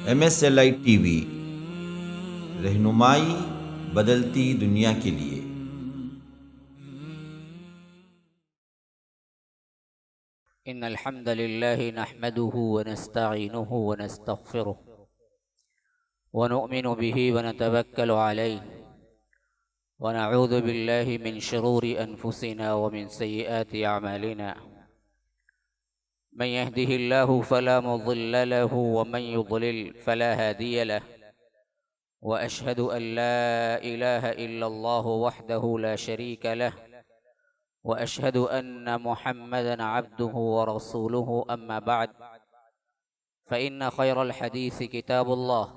MSLI TV, रहनुमाई बदलती दुनिया के लिए। इन्नल हम्दुलिल्लाहि नहमदुहु व नस्तईनुहु व नस्तगफिरुह व नु'मिनु बिही व नतवक्कलु अलैहि व नऊज़ु बिल्लाहि मिन शुरूरि अनफुसिना व मिन सय्यिआति अअमालिना। मन यहदिहिल्लाहु फला मुज़िल्ल लहु व मन युज़लिल फला हादिय लहु व अशहदु अन ला इलाहा इल्लल्लाहु वहदहु ला शरीक लहु व अशहदु अन्न मुहम्मदन अब्दुहु व रसूलुहु अम्मा बअद फ़इन्न खैरल हदीस किताबुल्लाह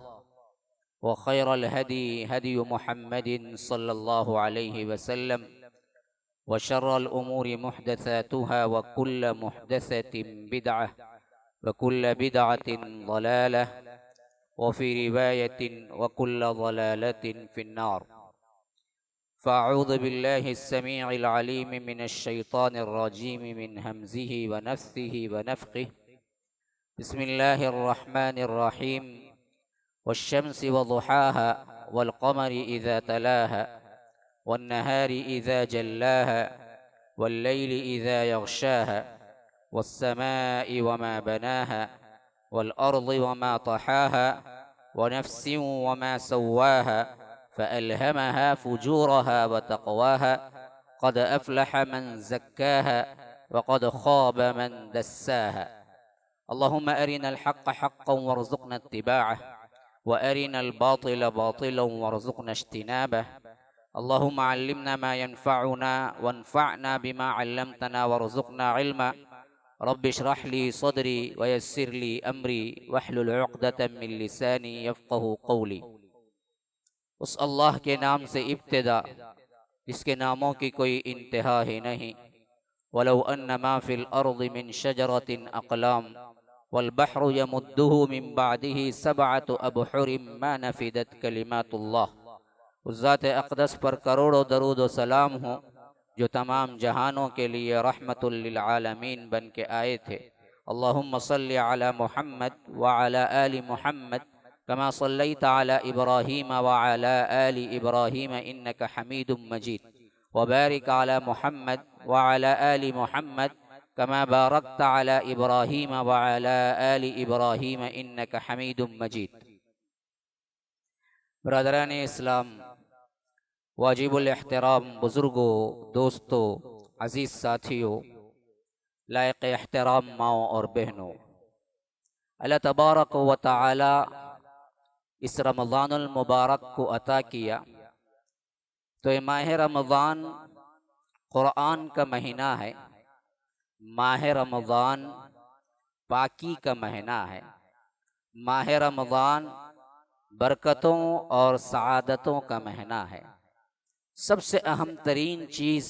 व खैरल हदी हदी मुहम्मदिन सल्लल्लाहु अलैहि वसल्लम व शर्रल उमूरि मुहदसातुहा व कुल्ल मुहदसतिन बिदअह व कुल्ल बिदअतिन ज़लालह व फ़ी रिवायतिन व कुल्ल ज़लालतिन फ़िन्नार। फ़अऊज़ु बिल्लाहि अस्समीइल अलीम मिनश शैतानिर रजीम मिन हमज़िहि व नफ़्सिहि व नफ़्ख़िहि। बिस्मिल्लाहिर रहमानिर रहीम। वश्शम्सि वज़ुहाहा वल क़मरि इज़ा तलाहा वन्नहारि इज़ा जल्लाहा वल्लैलि इज़ा यग़शाहा वस्समाइ वमा बनाहा वल्अर्ज़ि वमा तहाहा वनफ़्सिन वमा सव्वाहा फ़अल्हमहा फ़ुजूरहा व तक़वाहा क़द अफ़लह मन ज़क्काहा व क़द ख़ाब मन दस्साहा। अल्लाहुम्मा अरिनल हक़्क़ हक़्क़न वरज़ुक़ना इत्तिबाअह व अरिनल बातिल बातिलन वरज़ुक़ना इज्तिनाबह। अल्लाहुम्मा अल्लिमना मा यनफ़अुना वन्फ़अना बिमा अल्लमतना वरज़ुक़ना इल्मा। रब्बि इश्रह ली सदरी व यस्सिर ली अमरी वहलुल उक़दतम मिन लिसानी यफ़क़हू क़ौली। उस अल्लाह के नाम से इब्तिदा जिसके नामों की कोई इंतहा ही नहीं। वलौ अन्ना मा फ़िल अर्ज़ि मिन शजरतिन अक़लाम वल बहरु यमुद्दुहु मिन बादिही सबअतु अबहुरिम मा नफ़िदत कलिमातुल्लाह। उस ज़ात अक़दस पर करोड़ों दरूद व सलाम हो जो तमाम जहानों के लिए रहमतुल लिल आलमीन बन के आए थे। अल्लाहुम्मा सल्लि अला मुहम्मद व अला आलि मुहम्मद कमा सल्लैता अला इब्राहीम व अला आलि इब्राहीम इन्नका हमीदुम मजीद व बारिक अला मुहम्मद व अला आलि मुहम्मद कमा बारकता अला इब्राहीम व अला आलि इब्राहीम इन्नका हमीदुम मजीद। बरदरान इस्लाम, वाजिबुल एहतराम बुज़ुर्गों, दोस्तों, अज़ीज़ साथियों, लायक एहतराम माओ और बहनों, अल्लाह तबारक व तआला इस रमज़ानुल मुबारक को अता किया तो ये माह रमज़ान क़ुरआन का महीना है। माह रमज़ान पाकी का महीना है। माह रमज़ान बरकतों और सआदतों का महीना है। सबसे अहम तरीन चीज़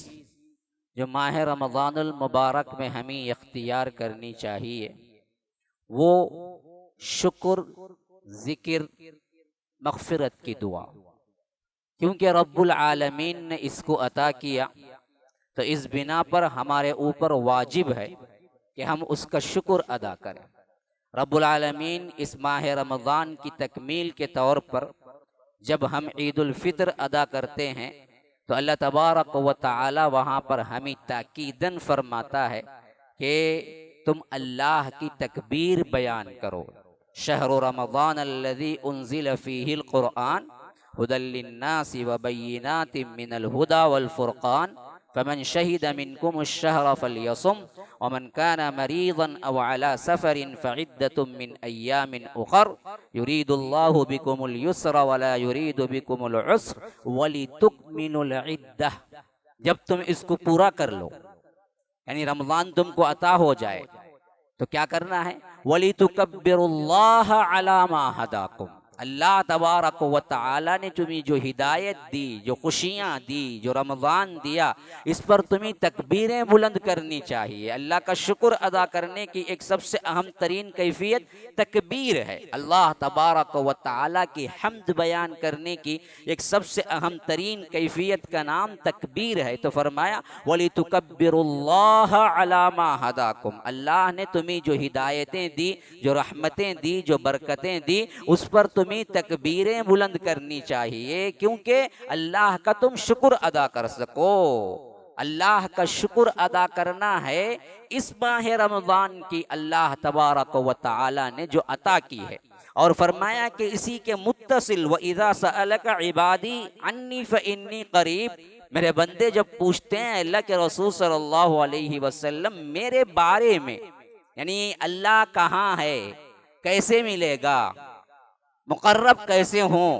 जो माह रमज़ानुल मुबारक में हमें इख्तियार करनी चाहिए वो शुक्र, ज़िक्र, मग़फ़िरत की दुआ। क्योंकि रब्बुल आलमीन ने इसको अता किया तो इस बिना पर हमारे ऊपर वाजिब है कि हम उसका शुक्र अदा करें। रब्बुल आलमीन इस माह रमज़ान की तकमील के तौर पर जब हम ईदुल फ़ितर अदा करते हैं तो अल्लाह तबारक व तआला वहाँ पर हमें ताकीदन फरमाता है कि तुम अल्लाह की तकबीर बयान करो। शहरु रमज़ान अल्लज़ी उन्ज़िल फ़ीहिल क़ुरआन हुदल लिन्नासि व बय्यिनातिम मिनल हुदा वल फ़ुरक़ान फ़मन शहिद मिनकुमुश शहर फ़लयसुम व मन काना मरीज़न अव अला सफ़रिन फ़इद्दतुम मिन अय्यामिन उख़र युरीदुल्लाहु बिकुमुल युस्र व ला युरीदु बिकुमुल उस्र वलितुकमिलुल इद्दह। जब तुम इसको पूरा कर लो, यानी रमज़ान तुमको अता हो जाए, तो क्या करना है? वलितुकब्बिरुल्लाह अला मा हदाकुम, अल्लाह तबारक व तआला ने तुम्हें जो हिदायत दी, जो खुशियाँ दी, जो रमज़ान दिया, इस पर तुम्हें तकबीरें बुलंद करनी चाहिए। अल्लाह का शुक्र अदा करने की एक सबसे अहम तरीन कैफियत तकबीर है। अल्लाह तबारक व तआला की हम्द बयान करने की एक सबसे अहम तरीन कैफियत का नाम तकबीर है। तो फरमाया वलितुकब्बिरुल्लाह अला मा हदाकुम, अल्लाह ने तुम्हें जो हिदायतें दी, जो रहमतें दी, जो बरकतें दी, उस पर तुम्हें तकबीरें बुलंद करनी चाहिए, क्योंकि अल्लाह का तुम शुक्र अदा कर सको। अल्लाह का शुक्र अदा करना है इस माह रमज़ान की अल्लाह तबारक व तआला ने जो अता की है। और फरमाया कि इसी के मुत्तसिल व इज़ा सअलका इबादी अन्नी फ़इन्नी क़रीब, मेरे बंदे जब पूछते हैं अल्लाह के रसूल सल्लल्लाहु अलैहि वसल्लम मेरे बारे में, यानी अल्लाह कहाँ है, कैसे मिलेगा, मुकर्रब कैसे हों,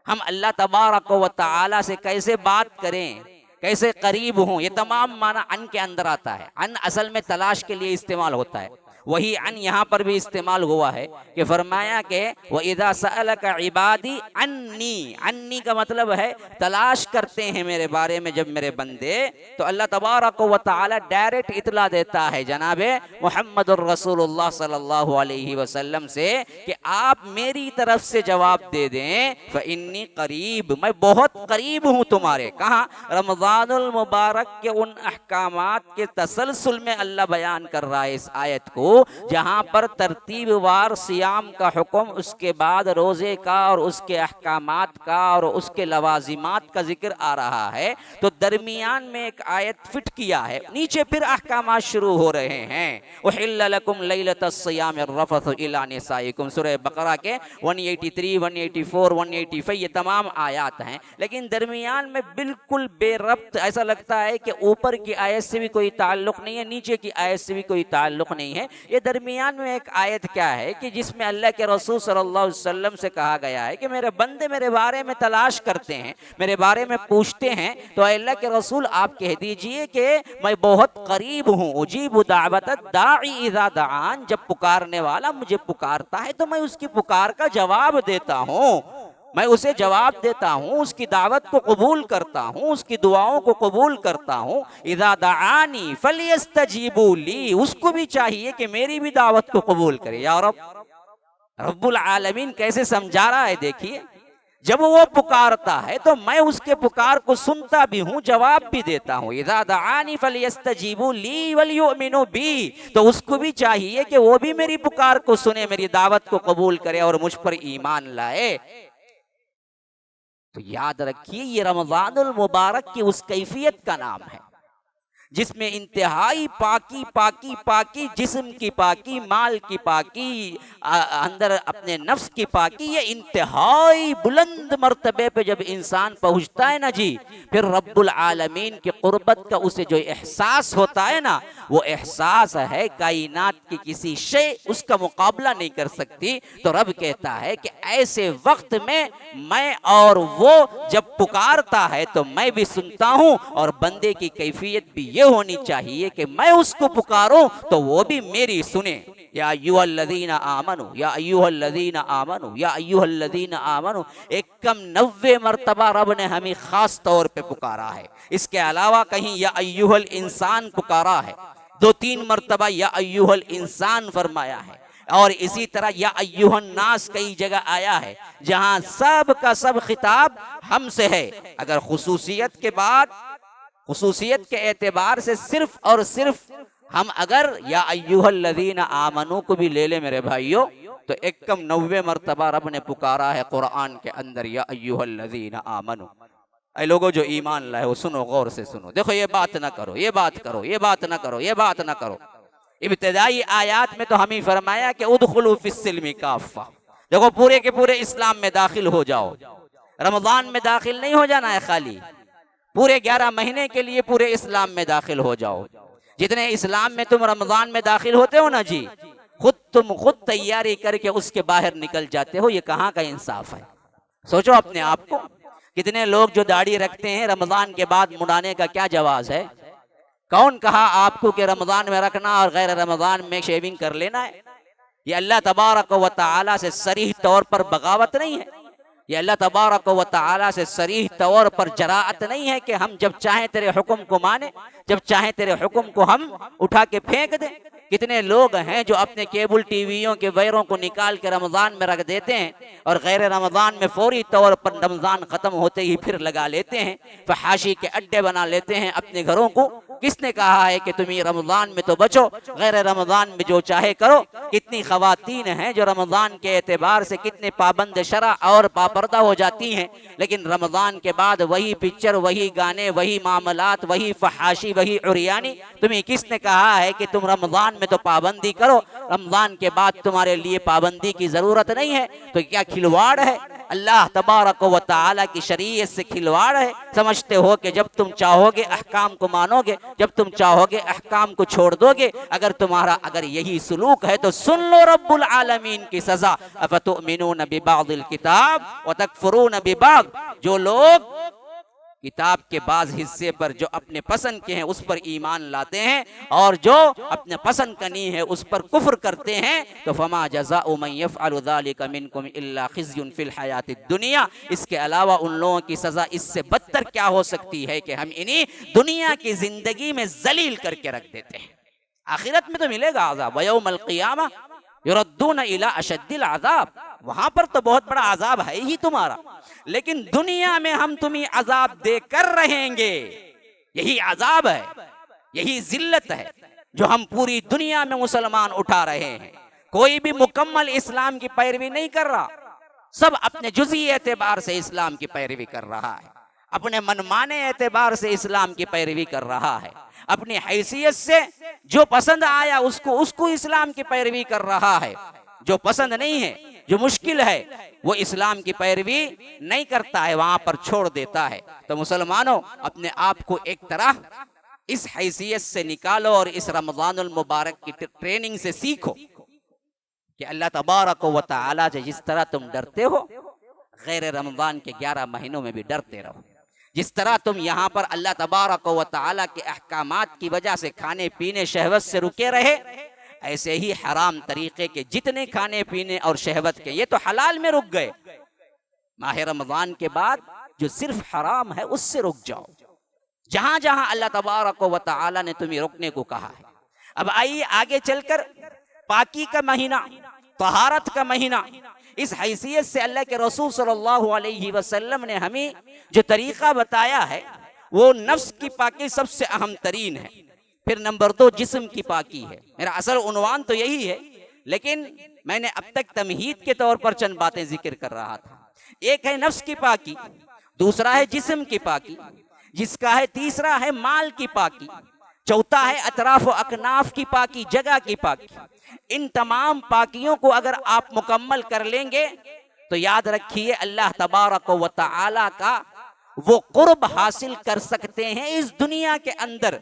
हम अल्लाह तबारक व तआला से कैसे बात करें, कैसे करीब हों, ये तमाम माना अन के अंदर आता है। अन असल में तलाश के लिए इस्तेमाल होता है, वही अन यहाँ पर भी इस्तेमाल हुआ है कि फरमाया कि व इज़ा सअलका इबादी अन्नी, अन्नी का मतलब है तलाश करते हैं मेरे बारे में जब मेरे बंदे, तो अल्लाह तबारक व तआला डायरेक्ट इतला देता है जनाबे मुहम्मदुर रसूलुल्लाह सल्लल्लाहु अलैहि वसल्लम से कि आप मेरी तरफ से जवाब दे दें, फ़इन्नी करीब, मैं बहुत करीब हूँ तुम्हारे। कहाँ? रमज़ानुल मुबारक के उन अहकामात के तसलसल में अल्लाह बयान कर रहा है इस आयत को, जहां पर तरतीब वार सियाम का हुक्म, उसके बाद रोजे का और उसके अहकामात का और उसके लवाजिमात का जिक्र आ रहा है। तो दरमियान में एक आयत फिट किया है, नीचे फिर अहकामात शुरू हो रहे हैं। उहिल्ल लकुम लैलतस सियाम रफ़थु इला निसाइकुम, सूरह बकरा के 183, 184, 185 ये तमाम आयात हैं। लेकिन दरमियान में बिल्कुल बेरब्त, ऐसा लगता है कि ऊपर की आयत से भी कोई ताल्लुक नहीं है, नीचे की आयत से भी कोई ताल्लुक नहीं है। ये दरमियान में एक आयत क्या है कि जिसमें अल्लाह के रसूल सल्लल्लाहु अलैहि वसल्लम से कहा गया है कि मेरे बंदे मेरे बारे में तलाश करते हैं, मेरे बारे में पूछते हैं, तो अल्लाह के रसूल आप कह दीजिए कि मैं बहुत करीब हूँ। उजीबु दावत दाई इज़ा दान, जब पुकारने वाला मुझे पुकारता है तो मैं उसकी पुकार का जवाब देता हूँ, मैं उसे जवाब देता हूँ, उसकी दावत को कबूल करता हूँ, उसकी दुआओं को कबूल करता हूँ। इज़ा दआनी फलियस्तजीबू ली, उसको भी चाहिए कि मेरी भी दावत को कबूल करे। या रब, रब्बुल आलमीन कैसे समझा रहा है, देखिए, जब वो पुकारता है तो मैं उसके पुकार को सुनता भी हूँ, जवाब भी देता हूँ। इज़ा दआनी फलियस्तजीबू ली वलियुमिनु बी, तो उसको भी चाहिए कि वो भी मेरी पुकार को सुने, मेरी दावत को कबूल करे और मुझ पर ईमान लाए। तो याद रखिए ये रमज़ानुल मुबारक की उस कैफियत का नाम है जिसमें इंतहाई पाकी पाकी पाकी, जिस्म की पाकी, माल की पाकी, अंदर अपने नफ्स की पाकी, ये इंतहाई बुलंद मर्तबे पे जब इंसान पहुंचता है ना जी, फिर रब्बुल आलमीन की कुर्बत का उसे जो एहसास होता है ना, वो एहसास है कायनात की किसी शे उसका मुकाबला नहीं कर सकती। तो रब कहता है कि ऐसे वक्त में मैं और वो जब पुकारता है तो मैं भी सुनता हूँ, और बंदे की कैफियत भी ये होनी चाहिए कि मैं उसको पुकारूं तो वो भी मेरी सुने। या अय्युहल्लज़ीना आमनू, या अय्युहल्लज़ीना आमनू, या अय्युहल्लज़ीना आमनू, एक कम 90 मरतबा रब ने हमें खास तौर पे पुकारा है। इसके अलावा कहीं या अय्युहल इंसान पुकारा है, 2-3 मरतबा या अय्युहल इंसान फरमाया है, और इसी तरह या अय्युहन नास कई जगह आया है, जहां सब का सब खिताब हमसे है। अगर खुसूसियत के बाद, खुसूसियत के एतबार से सिर्फ और सिर्फ हम अगर या अय्युहल्लज़ीना आमनू को भी ले ले मेरे भाइयों, तो एक कम 90 मरतबा रब ने पुकारा है कुरान के अंदर, या अय्युहल्लज़ीना आमनू। ऐ लोगों जो ईमान लाए हो, सुनो, गौर से सुनो, देखो ये बात ना करो, ये बात करो, ये बात ना करो, ये बात ना करो। इब्तिदाई आयात में तो हमें फरमाया कि उदखुलू फिस्सिल्मी काफ़ा, देखो पूरे के पूरे इस्लाम में दाखिल हो जाओ। रमज़ान में दाखिल नहीं हो जाना है खाली, पूरे 11 महीने के लिए पूरे इस्लाम में दाखिल हो जाओ। जितने इस्लाम में तुम रमज़ान में दाखिल होते हो ना जी, तुम खुद तैयारी करके उसके बाहर निकल जाते हो। ये कहाँ का इंसाफ है? सोचो अपने आप को। कितने लोग जो दाढ़ी रखते हैं रमज़ान के बाद मुड़ाने का क्या जवाज है? कौन कहा आपको कि रमज़ान में रखना और गैर रमज़ान में शेविंग कर लेना है? ये अल्लाह तबारक व तआला से सरीह तौर पर बगावत नहीं है, ये अल्लाह तबारक व तआला से सरीह तौर पर जराअत नहीं है कि हम जब चाहें तेरे हुक्म को माने, जब चाहें तेरे हुक्म को हम उठा के फेंक दें। कितने लोग हैं जो अपने केबल टीवियों के वायरों को निकाल के रमज़ान में रख देते हैं और गैर रमज़ान में फौरी तौर पर रमज़ान ख़त्म होते ही फिर लगा लेते हैं, फहाशी के अड्डे बना लेते हैं अपने घरों को। किसने कहा है कि तुम ये रमज़ान में तो बचो, गैर रमज़ान में जो चाहे करो। कितनी ख़वातीन हैं जो रमज़ान के एतबार से कितने पाबंद शरा और पापर्दा हो जाती हैं, लेकिन रमज़ान के बाद वही पिक्चर, वही गाने, वही मामलात, वही फहाशी, वही उरियानी। तुम्हें किसने कहा है कि तुम रमज़ान में तो पाबंदी करो, रमज़ान के बाद तुम्हारे लिए पाबंदी की ज़रूरत नहीं है? तो क्या खिलवाड़ है? अल्लाह तबारक व तआला की शरीयत से खिलवाड़ है। समझते हो कि जब तुम चाहोगे अहकाम को मानोगे, जब तुम चाहोगे अहकाम को छोड़ दोगे। अगर यही सुलूक है तो सुन लो रब्बुल आलमीन की सजा, अफतुमिनून बिबादिल किताब व तकफुरून बिबाद। जो लोग किताब के बाज हिस्से पर जो अपने पसंद के हैं उस पर ईमान लाते हैं और जो अपने पसंद का नहीं है उस पर कुफ्र करते हैं, तो फमा जज़ाउ मन यफ़अलु ज़ालिका मिनकुम इल्ला खिज़्युन फ़िल हयातिद दुनिया। इसके अलावा उन लोगों की सज़ा इससे बदतर क्या हो सकती है कि हम इन्हीं दुनिया की जिंदगी में जलील करके रख देते हैं। आखिरत में तो मिलेगा अज़ाब, व यौमल क़ियामा युरद्दून इला अशद्दिल अज़ाब। वहां पर तो बहुत बड़ा अज़ाब है ही तुम्हारा, लेकिन दुनिया में हम तुम्हें अज़ाब देकर रहेंगे। यही अज़ाब है, यही जिल्लत है जो हम पूरी दुनिया में मुसलमान उठा रहे हैं। कोई भी मुकम्मल इस्लाम की पैरवी नहीं कर रहा, सब अपने जुज़ई एतबार से इस्लाम की पैरवी कर रहा है, अपने मनमाने एतबार से इस्लाम की पैरवी कर रहा है, अपनी हैसियत से जो पसंद आया उसको इस्लाम की पैरवी कर रहा है। जो पसंद नहीं है, जो मुश्किल है, वो इस्लाम की पैरवी नहीं करता है, वहां पर छोड़ देता है। तो मुसलमानों, अपने आप को एक तरह इस हैसियत से निकालो और इस रमज़ानुल मुबारक की ट्रेनिंग से सीखो कि अल्लाह तबारक व तआला से जिस तरह तुम डरते हो, गैर रमज़ान के 11 महीनों में भी डरते रहो। जिस तरह तुम यहाँ पर अल्लाह तबारक व तआला के अहकामात की वजह से खाने पीने शहवत से रुके रहे, ऐसे ही हराम तरीके के जितने खाने पीने और शहवत के, ये तो हलाल में रुक गए। माह रमज़ान के बाद जो सिर्फ हराम है उससे रुक जाओ, जहां जहां अल्लाह तबारक व तआला ने तुम्हें रुकने को कहा है। अब आइए आगे चलकर पाकी का महीना, तहारत का महीना, इस हैसियत से अल्लाह के रसूल सल्लल्लाहु अलैहि वसल्लम ने हमें जो तरीका बताया है वो नफ्स की पाकी सबसे अहम तरीन है। फिर नंबर 2 जिस्म की पाकी है। मेरा असल उन्वान तो यही है, लेकिन मैंने अब तक तमहीद के तौर पर चंद बातें जिक्र कर रहा था। एक है नफ्स की पाकी, दूसरा है जिस्म की पाकी, जिसका है तीसरा है माल की पाकी, चौथा है अतराफ अकनाफ की पाकी, जगह की पाकी। इन तमाम पाकियों को अगर आप मुकम्मल कर लेंगे तो याद रखिए अल्लाह तबारक व तआला का वो कुर्ब हासिल कर सकते हैं इस दुनिया के अंदर,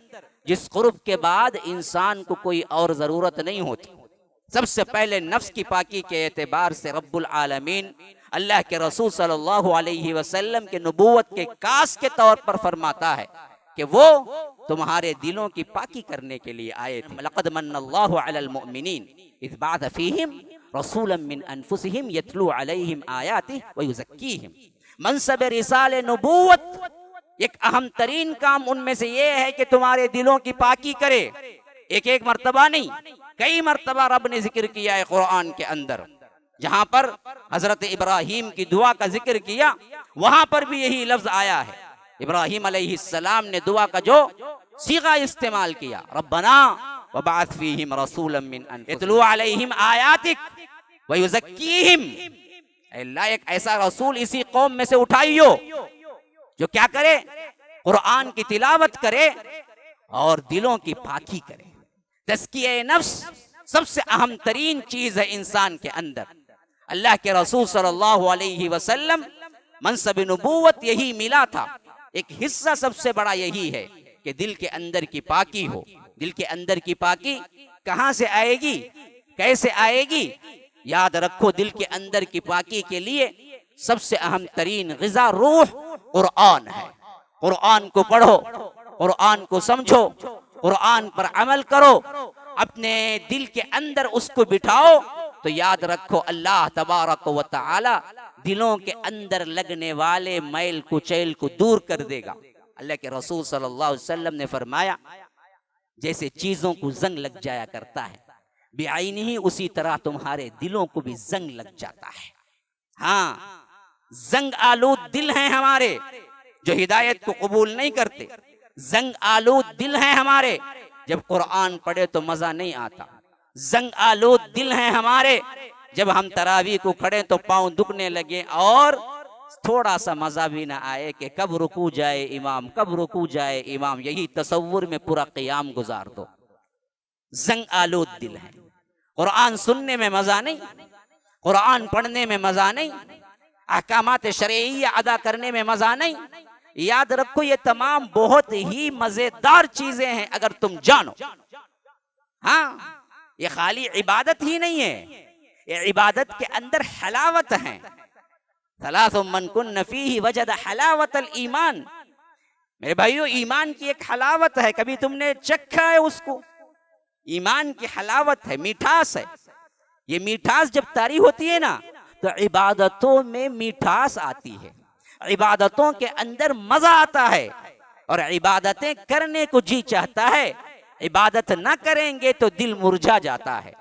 जिस कुर्ब के बाद इंसान को कोई और जरूरत नहीं होती। सबसे पहले नफ्स की पाकी के एतबार से रब्बुल आलमीन अल्लाह के रसूल सल्लल्लाहु अलैहि वसल्लम के नबूवत के कास के तौर पर फरमाता है कि वो तुम्हारे दिलों की पाकी करने के लिए आए थे। लक़द मन्नल्लाहु अलल मुअमिनीन इज़ बअथ फीहिम रसूलन मिन अनफुसिहिम यतलू अलैहिम आयातिहि व युज़क्कीहिम। मनसब रिसाले नबूवत एक अहम तरीन काम उनमें से ये है कि तुम्हारे दिलों की पाकी करे। एक मर्तबा नहीं, कई मर्तबा रब ने जिक्र किया है कुरान के अंदर। जहां पर हजरत इब्राहिम की दुआ का जिक्र किया, वहां पर भी यही लफ्ज आया है। इब्राहिम अलैहिस्सलाम ने दुआ का जो सीगा इस्तेमाल किया, रब्बना वबअथ फीहिम रसूलन मिन अनफुसिहिम यतलू अलैहिम आयातिक व युज़क्कीहिम। अल्लाह एक ऐसा रसूल इसी कौम में से उठाइयो जो क्या करे, कुरान की तिलावत करे और दिलों की पाकी करे। तज़किया नफ्स सबसे अहम तरीन चीज है इंसान के अंदर। अल्लाह के रसूल सल्लल्लाहु अलैहि वसल्लम मनसब नबूवत यही मिला था। एक हिस्सा सबसे बड़ा यही है कि दिल के अंदर की पाकी हो। दिल के अंदर की पाकी कहां से आएगी, कैसे आएगी? याद रखो, दिल के अंदर की पाकी के लिए सबसे अहम तरीन ग़िज़ा रूह कुरान है। कुरान को पढ़ो, कुरान को समझो, कुरान पर अमल करो, अपने दिल के अंदर उसको बिठाओ, तो याद रखो अल्लाह तबारक व तआला दिलों के अंदर लगने वाले मैल कुचैल को दूर कर देगा। अल्लाह के रसूल सल्लल्लाहु अलैहि वसल्लम ने फरमाया जैसे चीजों को जंग लग जाया करता है बेआईनी ही, उसी तरह तुम्हारे दिलों को भी जंग लग जाता है। हाँ, जंग आलूद दिल हैं हमारे जो हिदायत को कबूल नहीं करते। जंग आलूद दिल हैं हमारे, जब कुरान पढ़े तो मजा नहीं आता। जंग आलूद दिल हैं हमारे, जब हम तरावी को खड़े तो पांव दुखने लगे और थोड़ा सा मजा भी ना आए कि कब रुकू जाए इमाम, कब रुकू जाए इमाम, यही तसव्वुर में पूरा क़ियाम गुजार दो। जंग आलूद दिल है। कुरान सुनने में मजा नहीं, कुरान पढ़ने में मजा नहीं, अहकामात शरईया अदा करने में मजा नहीं। याद रखो ये तमाम बहुत ही मजेदार चीजें हैं अगर तुम जानो। हाँ, ये खाली इबादत ही नहीं है, ये इबादत के अंदर हलावत है। सलासु मन कुन्न फीही वजद हलावतल ईमान। मेरे भाइयों, ईमान की एक हलावत है, कभी तुमने चखा है उसको? ईमान की हलावत है, मिठास है। ये मिठास जब तारी होती है ना तो इबादतों में मिठास आती है, इबादतों के अंदर मजा आता है और इबादतें करने को जी चाहता है। इबादत ना करेंगे तो दिल मुरझा जाता है,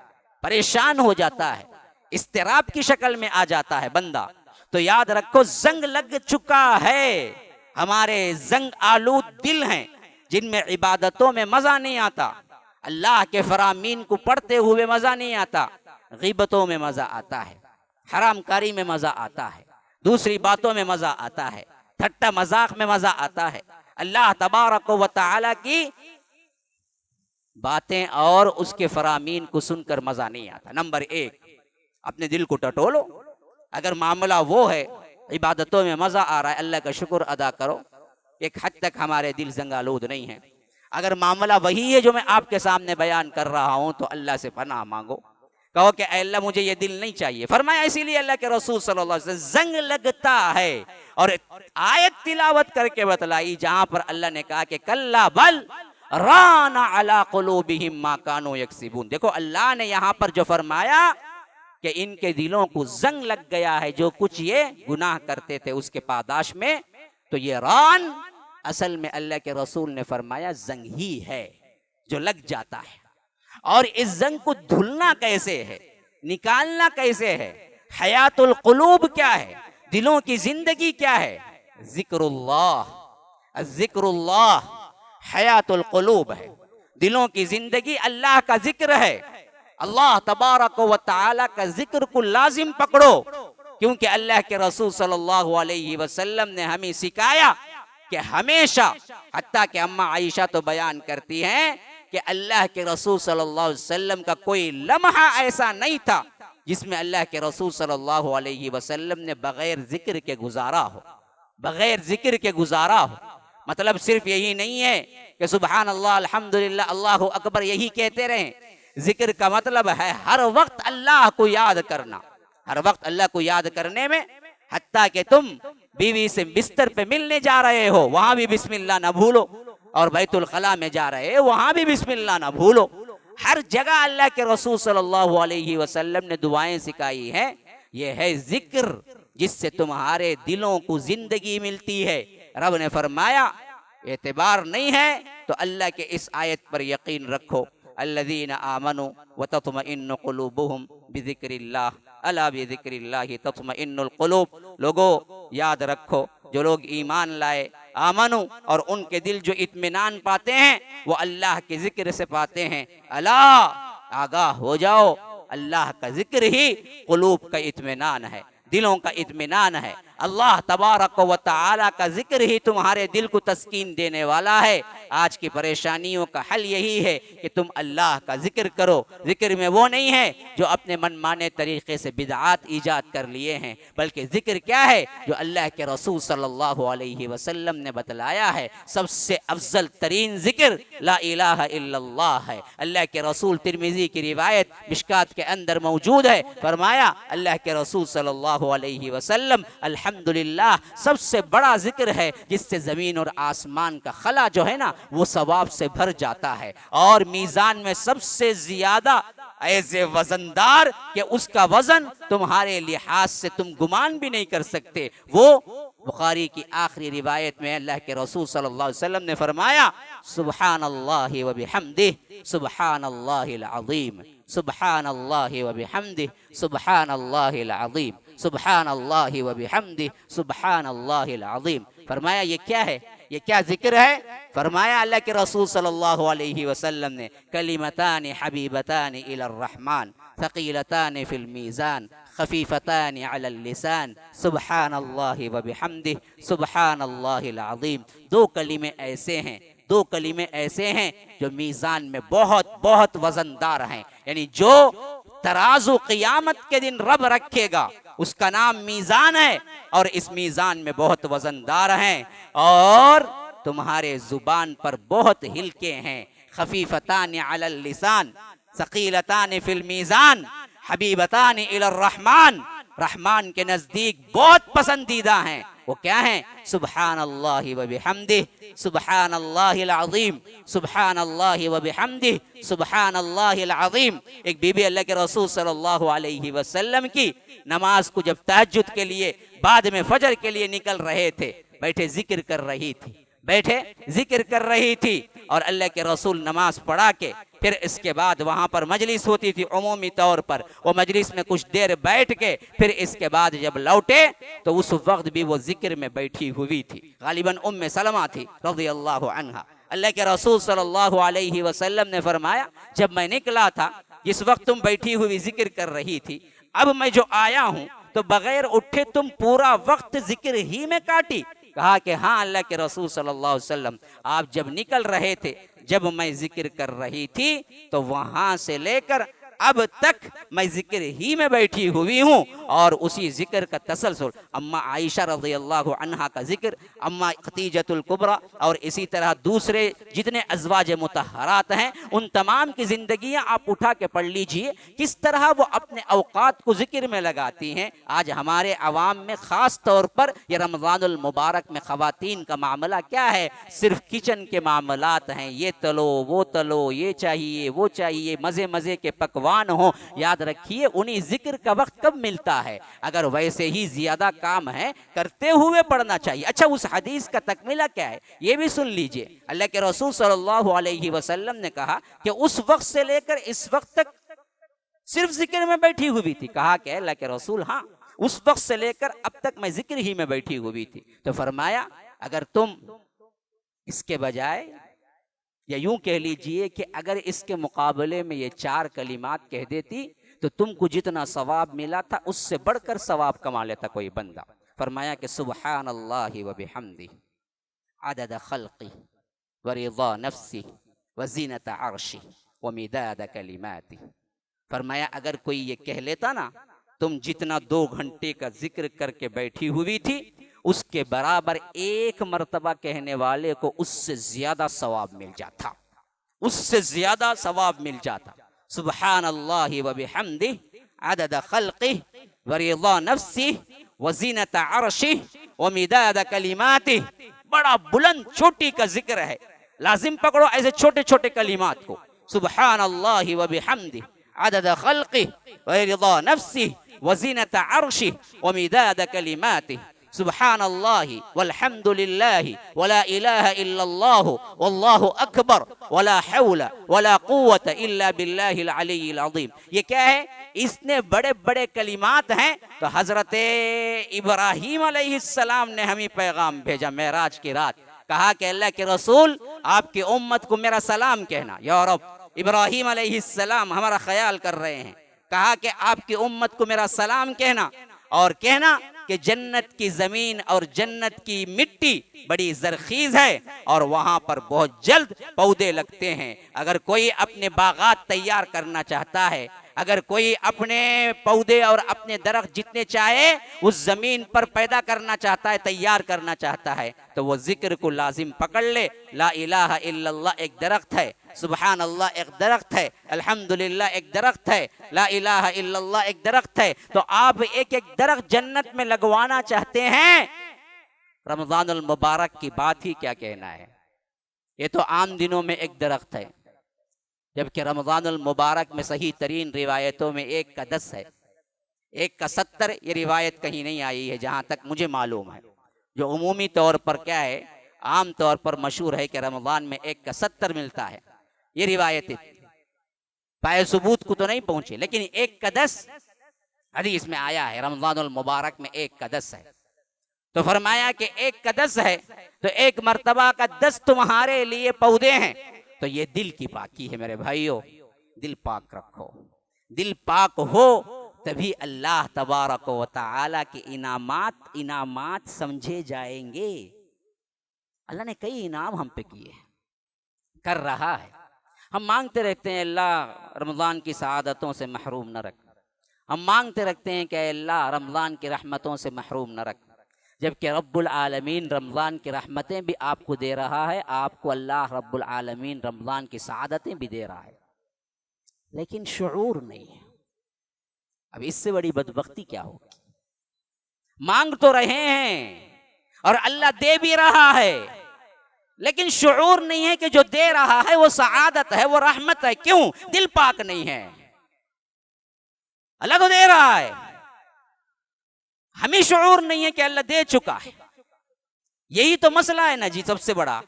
परेशान हो जाता है, इस्तिराब की शक्ल में आ जाता है बंदा। तो याद रखो जंग लग चुका है, हमारे जंग आलूद दिल हैं जिनमें इबादतों में मजा नहीं आता, अल्लाह के फरामीन को पढ़ते हुए मजा नहीं आता, ग़ीबतों में मजा आता है, हरामकारी में मजा आता है, दूसरी बातों में मजा आता है, ठट्टा मजाक में मजा आता है। अल्लाह तबारक व तआला की बातें और उसके फरामीन को सुनकर मजा नहीं आता। नंबर एक, अपने दिल को टटोलो। अगर मामला वो है इबादतों में मजा आ रहा है, अल्लाह का शुक्र अदा करो, एक हद तक हमारे दिल जंगालूद नहीं है। अगर मामला वही है जो मैं आपके सामने बयान कर रहा हूं तो अल्लाह से पनाह मांगो, कहो कि अल्लाह मुझे ये दिल नहीं चाहिए। फरमाया इसीलिए अल्लाह के रसूल सल्लल्लाहु अलैहि वसल्लम जंग लगता है और आयत तिलावत करके बतलाई जहां पर अल्लाह ने कहा कि कल्ला बल राना अला कुलूबिहिम मा कानू यक्सिबून। देखो अल्लाह ने यहां पर जो फरमाया कि इनके दिलों को जंग लग गया है जो कुछ ये गुनाह करते थे उसके पादाश में, तो ये रान असल में अल्लाह के रसूल ने फरमाया जंग ही है जो लग जाता है। और इस जंग को धुलना कैसे है, निकालना कैसे है, हयातुल कुलूब क्या है, दिलों की जिंदगी क्या है? जिक्रुल्लाह, जिक्रुल्लाह हयातुल कुलूब है। दिलों की जिंदगी अल्लाह का जिक्र है। अल्लाह तबारक व तआला का जिक्र को लाजिम पकड़ो, क्योंकि अल्लाह के रसूल सल्लल्लाहु अलैहि वसल्लम ने हमें सिखाया कि हमेशा, हत्ता कि अम्मा आयशा तो बयान करती हैं कि अल्लाह के रसूल सल्लल्लाहु अलैहि वसल्लम का कोई लम्हा ऐसा नहीं था जिसमें अल्लाह के रसूल सल्लल्लाहु अलैहि वसल्लम ने बगैर जिक्र के गुजारा हो, बगैर जिक्र के गुजारा हो। मतलब सिर्फ यही नहीं है कि सुबहान अल्लाह अल्हम्दुलिल्लाह अल्लाहु अकबर यही कहते रहें। जिक्र का मतलब है हर वक्त अल्लाह को याद करना, हर वक्त अल्लाह को याद करने में, हत्ता कि तुम बीवी से बिस्तर पे मिलने जा रहे हो वहां भी बिस्मिल्लाह ना भूलो, और बैतुल खला में जा रहे हो वहां भी बिस्मिल्लाह ना भूलो। हर जगह अल्लाह के रसूल सल्लल्लाहु अलैहि वसल्लम ने दुआएं सिखाई हैं। यह है जिक्र जिससे तुम्हारे दिलों को जिंदगी मिलती है। रब ने फरमाया एतबार नहीं है तो अल्लाह के इस आयत पर यकीन रखो, अल्लज़ीना आमनु व तत्मइन्नु कुलूबुहुम बिज़िक्रिल्लाह अला बिज़िक्रिल्लाहि तत्मइन्नुल कुलूब। लोगों याद रखो, जो लोग ईमान लाए, आमनु, और उनके दिल जो इत्मीनान पाते हैं वो अल्लाह के जिक्र से पाते हैं। अला, आगाह हो जाओ, अल्लाह का जिक्र ही कुलूब का इत्मीनान है, दिलों का इत्मीनान है। अल्लाह तबारक व तआला का जिक्र ही तुम्हारे दिल को तस्कीन देने वाला है। आज की परेशानियों का हल यही है कि तुम अल्लाह का जिक्र करो। जिक्र में वो नहीं है जो अपने मनमाने तरीके से बिदआत ईजाद कर लिए हैं, बल्कि जिक्र क्या है जो अल्लाह के रसूल सल्लल्लाहु अलैहि वसल्लम ने बतलाया है। सबसे अफजल तरीन जिक्र ला इलाहा इल्लल्लाह है। अल्लाह के रसूल, तिरमिज़ी की रिवायत मिशकात के अंदर मौजूद है, फरमाया अल्लाह के रसूल सल्लल्लाहु अलैहि वसल्लम अल्हम्दुलिल्लाह सबसे बड़ा जिक्र है जिससे ज़मीन और आसमान का खला जो है ना वो सवाब से भर जाता है, और मीज़ान में सबसे ज़्यादा ऐसे वजनदार कि उसका वजन तुम्हारे लिहाज से तुम गुमान भी नहीं कर सकते। वो बुखारी की आखिरी रिवायत में अल्लाह के रसूल सल्लल्लाहु अलैहि वसल्लम ने फरमाया, सुब्हानल्लाहि व बिहम्दिही सुब्हानल्लाहिल अज़ीम, सुब्हानल्लाहि व बिहम्दिही सुब्हानल्लाहिल अज़ीम, सुब्हानल्लाहि व बिहम्दिही सुब्हानल्लाहिल अज़ीम। फरमाया ये क्या है, ये क्या जिक्र है? फरमाया अल्लाह के रसूल सल्लल्लाहु अलैहि वसल्लम ने, कलिमतान हबीबतान इलर रहमान थकीलतान फिल मीज़ान खफीफतान अलल लिसान सुब्हानल्लाहि व बिहम्दिही सुब्हानल्लाहिल अज़ीम। दो कलिमे ऐसे हैं, दो कलिमे ऐसे हैं जो मीज़ान में बहुत बहुत वजनदार हैं, यानी जो तराजू क़ियामत के दिन रब रखेगा उसका नाम मीज़ान है, और इस मीज़ान में बहुत वजनदार हैं और तुम्हारे जुबान पर बहुत हिलके हैं। खफीफतान अलल लिसान सकीलतान फिल मीज़ान हबीबतान इलर रहमान, रहमान के नजदीक बहुत पसंदीदा हैं। वो क्या हैं? सुब्हानल्लाहि व बिहम्दिही सुब्हानल्लाहिल अज़ीम, सुब्हानल्लाहि व बिहम्दिही सुब्हानल्लाहिल अज़ीम। एक बीबी अल्लाह के रसूल सल्लल्लाहु अलैहि वसल्लम की नमाज को जब तहज्जुद के लिए बाद में फजर के लिए निकल रहे थे, बैठे जिक्र कर रही थी, बैठे जिक्र कर रही थी, और अल्लाह के रसूल नमाज पढ़ा के फिर इसके बाद वहां पर मजलिस होती थी उमूमी तौर पर, वो मजलिस में कुछ देर बैठ के फिर इसके बाद जब लौटे तो उस वक्त भी वो जिक्र में बैठी हुई थी। गालिबन उम्मे सलमा थी रज़ियल्लाहु अन्हा। अल्लाह के रसूल सल्लल्लाहु अलैहि वसल्लम ने फरमाया, जब मैं निकला था जिस वक्त तुम बैठी हुई जिक्र कर रही थी, अब मैं जो आया हूं तो बगैर उठे तुम पूरा वक्त जिक्र ही में काटी। कहा कि हाँ अल्लाह के रसूल सल्लल्लाहु अलैहि वसल्लम, आप जब निकल रहे थे, जब मैं जिक्र कर रही थी तो वहां से लेकर अब तक मैं जिक्र ही में बैठी हुई हूँ, और उसी जिक्र का तसलसल अम्मा आयशा रज़ियल्लाहु अन्हा का जिक्र, अम्मा खतीजतुल कुबरा, और इसी तरह दूसरे जितने अज़वाज मुतहरात हैं उन तमाम की ज़िंदगियाँ आप उठा के पढ़ लीजिए, किस तरह वो अपने औकात को जिक्र में लगाती हैं। आज हमारे अवाम में ख़ास तौर पर ये रमज़ानुल मुबारक में ख़वातीन का मामला क्या है? सिर्फ किचन के मामलात हैं, ये तलो वो तलो, ये चाहिए वो चाहिए, मज़े मज़े के पकवान हो। याद रखिए उन्हीं जिक्र का वक्त कब मिलता है? अगर वैसे ही ज्यादा काम है करते हुए पढ़ना चाहिए। अच्छा, उस हदीस का तकमीला क्या है ये भी सुन लीजिए। अल्लाह के रसूल सल्लल्लाहु अलैहि वसल्लम ने कहा कि उस वक्त से लेकर इस वक्त तक सिर्फ जिक्र में बैठी हुई थी। कहा कि अल्लाह के रसूल हाँ, उस वक्त से लेकर अब तक मैं जिक्र ही में बैठी हुई थी। तो फरमाया अगर तुम इसके बजाय, या यूं कह लीजिए कि अगर इसके मुकाबले में ये चार कलिमात कह देती तो तुमको जितना सवाब मिला था उससे बढ़कर सवाब कमा लेता कोई बंदा। फरमाया कि सुब्हानल्लाहि व बिहम्दिही अदद खल्क़ी व रिज़ा नफ्सी व ज़ीनत अर्शी व मिदाद कलिमाती। फरमाया अगर कोई ये कह लेता ना, तुम जितना 2 घंटे का जिक्र करके बैठी हुई थी उसके बराबर एक मर्तबा कहने वाले को उससे ज्यादा सवाब मिल जाता, उससे ज्यादा सवाब मिल जाता। सुब्हानल्लाहि व बिहम्दिही अदद खल्क़िही व रिज़ा नफ्सिही व ज़ीनत अर्शिही व मिदाद कलिमातिही। बड़ा बुलंद चोटी का जिक्र है, लाजिम पकड़ो ऐसे छोटे छोटे कलिमात को। सुब्हानल्लाहि व बिहम्दिही अदद खल्क़िही व रिज़ा नफ्सिही व ज़ीनत अर्शिही व मिदाद कलिमातिही। सुब्हानल्लाहि वल्हम्दुलिल्लाहि वला इलाहा इल्लल्लाहु वल्लाहु अकबर वला हौला वला कुव्वता इल्ला बिल्लाहिल अलिय्यिल अज़ीम। ये क्या है? इसने बड़े बड़े कलिमात हैं। तो हजरत इब्राहीम अलैहिस्सलाम ने हमें पैगाम भेजा मेराज की रात। कहा कि अल्लाह के रसूल आपकी उम्मत को मेरा सलाम कहना। या रब, इब्राहीम अलैहिस्सलाम हमारा ख्याल कर रहे हैं। कहा कि आपकी उम्मत को मेरा सलाम कहना, और कहना कि जन्नत की जमीन और जन्नत की मिट्टी बड़ी जरखीज है और वहां पर बहुत जल्द पौधे लगते हैं। अगर कोई अपने बागात तैयार करना चाहता है, अगर कोई अपने पौधे और अपने दरख्त जितने चाहे उस जमीन पर पैदा करना चाहता है, तैयार करना चाहता है, तो वो जिक्र को लाजिम पकड़ ले। ला इलाहा इल्लल्लाह एक दरख्त है, सुबहान अल्लाह एक दरख्त है, अल्हम्दुलिल्लाह एक दरख्त है, ला इलाहा इल्लल्लाह एक दरख्त है। तो आप एक एक दरख्त जन्नत में लगवाना चाहते हैं, रमजानुल मुबारक की बात ही क्या कहना है। ये तो आम दिनों में एक दरख्त है, जबकि रमज़ानुल मुबारक में सही तरीन रिवायतों में 1 का 10 है, 1 का 70। ये रिवायत कहीं नहीं आई है जहाँ तक मुझे मालूम है। जो उमूमी तौर पर क्या है, आम तौर पर मशहूर है कि रमज़ान में 1 का 70 मिलता है। ये रिवायत पाए सबूत को तो नहीं पहुंचे, लेकिन 1 का 10 हदीस में आया है। रमज़ानुल मुबारक में 1 का 10 है, तो फरमाया कि 1 का 10 है तो 1 मर्तबा का 10 तुम्हारे लिए पौधे हैं। तो ये दिल की पाकी है मेरे भाइयों, दिल पाक रखो। दिल पाक हो तभी अल्लाह तबारक व तआला के इनामात समझे जाएंगे। अल्लाह ने कई इनाम हम पे किए, कर रहा है। हम मांगते रहते हैं अल्लाह रमज़ान की सआदतों से महरूम न रख। हम मांगते रखते हैं कि अल्लाह रमज़ान की रहमतों से महरूम न रख, जबकि रब्बुल आलमीन रमज़ान की रहमतें भी आपको दे रहा है। आपको अल्लाह रब्बुल आलमीन रमज़ान की सआदतें भी दे रहा है, लेकिन शुऊर नहीं है। अब इससे बड़ी बदबख्ती क्या होगी? मांग तो रहे हैं और अल्लाह दे भी रहा है, लेकिन शुऊर नहीं है कि जो दे रहा है वो सआदत है, वो रहमत है। क्यों? दिल पाक नहीं है। अल्लाह तो दे रहा है, हमें शुऊर नहीं है कि अल्लाह दे चुका है। यही तो मसला है ना जी सबसे बड़ा।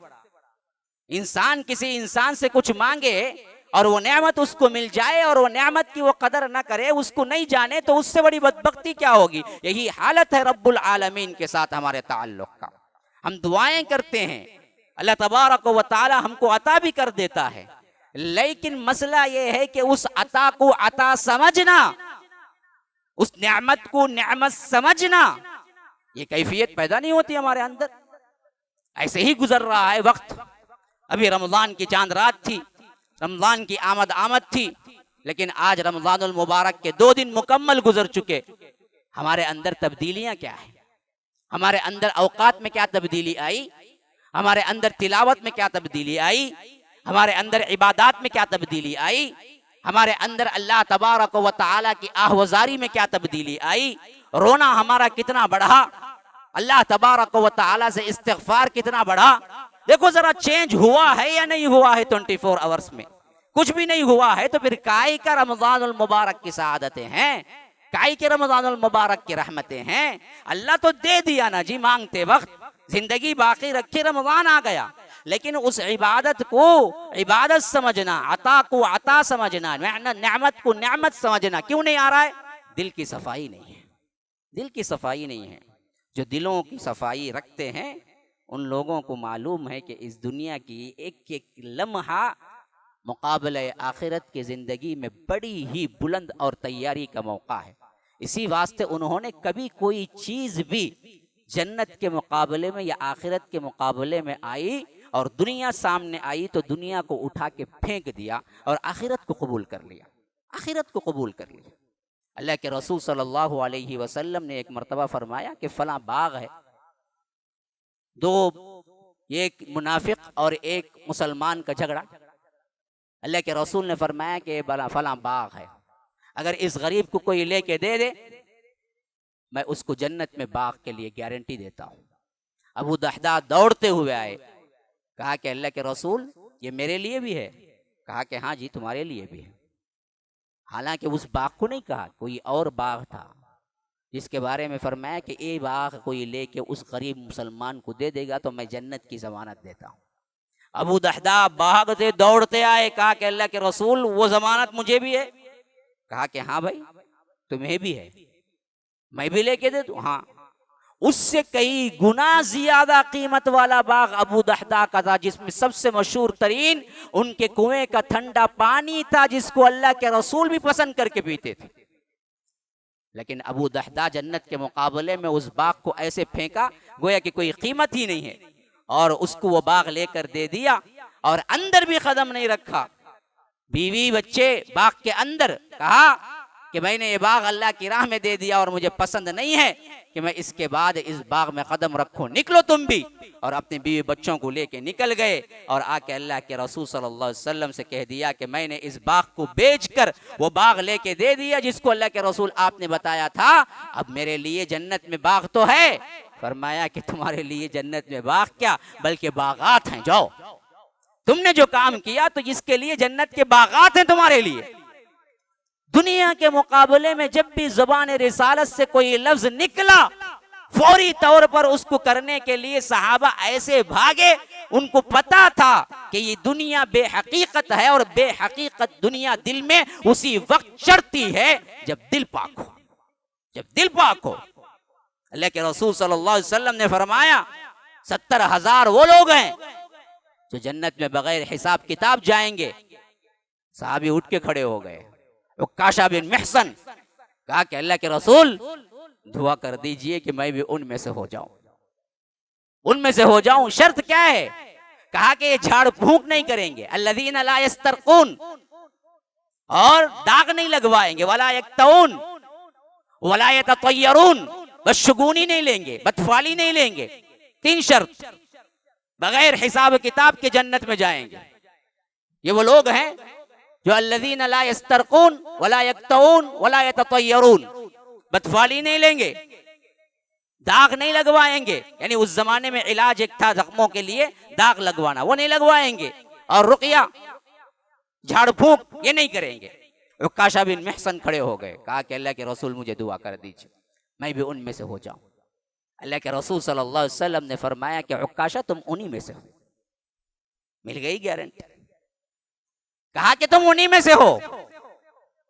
इंसान किसी इंसान से कुछ मांगे और वो नेमत उसको मिल जाए और वो नेमत की वो कदर ना करे, उसको नहीं जाने, तो उससे बड़ी बदबख्ती क्या होगी? यही हालत है रब्बुल आलमीन के साथ हमारे ताल्लुक का। हम दुआएं करते हैं, अल्लाह तबारक व तआला हमको अता भी कर देता है, लेकिन मसला ये है कि उस अता को अता समझना, उस नेमत को नेमत समझना, ये कैफियत पैदा नहीं होती हमारे अंदर। ऐसे ही गुजर रहा है वक्त। अभी रमजान की चांद रात थी, रमजान की आमद थी, लेकिन आज रमजानुल मुबारक के 2 दिन मुकम्मल गुजर चुके। हमारे अंदर तब्दीलियां क्या है? हमारे अंदर औकात में क्या तब्दीली आई? हमारे अंदर तिलावत में क्या तब्दीली आई? हमारे अंदर इबादत में क्या तब्दीली आई? हमारे अंदर अल्लाह तबारक व तआला की आहवजारी में क्या तब्दीली आई? रोना हमारा कितना बढ़ा? अल्लाह तबारक व तआला से इस्तिग़फ़ार कितना बढ़ा? देखो जरा, चेंज हुआ है या नहीं हुआ है? 24 आवर्स में कुछ भी नहीं हुआ है, तो फिर काई का रमजानुल मुबारक की सआदतें हैं, काई के रमजानुल मुबारक की रहमतें हैं। अल्लाह तो दे दिया ना जी, मांगते वक्त जिंदगी बाकी रखी, रमजान आ गया, लेकिन उस इबादत को इबादत समझना, अता को अता समझना, नेमत को नेमत समझना क्यों नहीं आ रहा है? दिल की सफाई नहीं है। दिल की सफाई नहीं है। जो दिलों की सफाई रखते हैं उन लोगों को मालूम है कि इस दुनिया की एक एक लम्हा मुकाबले आखिरत की जिंदगी में बड़ी ही बुलंद और तैयारी का मौका है। इसी वास्ते उन्होंने कभी कोई चीज भी जन्नत के मुकाबले में या आखिरत के मुकाबले में आई और दुनिया सामने आई तो दुनिया को उठा के फेंक दिया और आखिरत को कबूल कर लिया। आखिरत को कबूल कर लिया। अल्लाह के रसूल सल्लल्लाहु अलैहि वसल्लम ने एक मर्तबा फरमाया कि फला बाग है, 2, एक मुनाफिक और एक मुसलमान का झगड़ा। अल्लाह के रसूल ने फरमाया कि फला बाग है, अगर इस गरीब को कोई लेके दे दे, मैं उसको जन्नत में बाग के लिए गारंटी देता हूँ। अबू दहदा दौड़ते हुए आए, कहा कि अल्लाह के रसूल ये मेरे लिए भी है? कहा कि हाँ जी तुम्हारे लिए भी है। हालांकि उस बाग को नहीं कहा, कोई और बाग था जिसके बारे में फरमाया कि ये बाग कोई लेके उस गरीब मुसलमान को दे देगा तो मैं जन्नत की जमानत देता हूँ। अबू दहदा भागते दौड़ते आए, कहा कि अल्लाह के रसूल वो जमानत मुझे भी है? कहा कि हाँ भाई तुम्हें भी है, मैं भी लेके दे दूं? हाँ। उससे कई गुना ज्यादा कीमत वाला बाग अबू दहदा का था, जिसमें सबसे मशहूर तरीन उनके कुएं का ठंडा पानी था, जिसको अल्लाह के रसूल भी पसंद करके पीते थे। लेकिन अबू दहदा जन्नत के मुकाबले में उस बाग को ऐसे फेंका गोया कि कोई कीमत ही नहीं है, और उसको वो बाग लेकर दे दिया और अंदर भी कदम नहीं रखा। बीवी बच्चे बाग के अंदर, कहा कि मैंने ये बाग अल्लाह की राह में दे दिया और मुझे पसंद नहीं है कि मैं इसके बाद इस बाग में कदम रखूं, निकलो तुम भी। और अपने बीवी बच्चों को लेके निकल गए और आके अल्लाह के रसूल सल्लल्लाहु अलैहि वसल्लम से कह दिया कि मैंने इस बाग को बेचकर वो बाग लेके दे दिया जिसको अल्लाह के रसूल आपने बताया था। अब मेरे लिए जन्नत में बाग तो है। फरमाया कि तुम्हारे लिए जन्नत में बाग क्या, बल्कि बागात हैं, जाओ तुमने जो काम किया तो इसके लिए जन्नत के बागात हैं तुम्हारे लिए। दुनिया के मुकाबले में जब भी ज़बान रिसालत से कोई लफ्ज निकला, फौरी तौर पर उसको करने के लिए सहाबा ऐसे भागे। उनको पता था कि ये दुनिया बेहकीकत है और बेहकीकत दुनिया दिल में उसी वक्त चढ़ती है जब दिल पाक हो, जब दिल पाक हो। अल्लाह के रसूल सल्लल्लाहु अलैहि वसल्लम ने फरमाया 70,000 वो लोग हैं जो जन्नत में बगैर हिसाब किताब जाएंगे। साहबी उठ के खड़े हो गए। उक्काशा बिन महसन कहा कि अल्लाह के रसूल दुआ कर दीजिए कि मैं भी उनमें से हो जाऊं, उनमें से हो जाऊं। शर्त क्या है? कहा कि ये झाड़ फूंक नहीं करेंगे, अल्लज़ीना ला यस्तरकून, और दाग नहीं लगवाएंगे, वला यक्तऊन वला यततय्यरून, बदशगुनी नहीं लेंगे, बदफाली नहीं लेंगे। 3 शर्त, बगैर हिसाब किताब के जन्नत में जाएंगे। ये वो लोग हैं जो अल्लज़ीना ला यस्तरकून वला यक्तऊन वला यततय्यरून, बदफाली नहीं लेंगे, दाग नहीं लगवाएंगे। यानी उस जमाने में इलाज एक था जख्मों के लिए दाग लगवाना, वो नहीं लगवाएंगे। और रुकिया, झाड़ फूंक, ये नहीं करेंगे। उक्काशा बिन महसन खड़े हो गए। कहा कि अल्लाह के रसूल मुझे दुआ कर दीजिए, मैं भी उनमें से हो जाऊं। अल्लाह के रसूल सल्लल्लाहु अलैहि वसल्लम ने फरमाया कि उक्काशा तुम उन्हीं में से हो। मिल गई गारंटी। कहा कि तुम उन्हीं में से हो।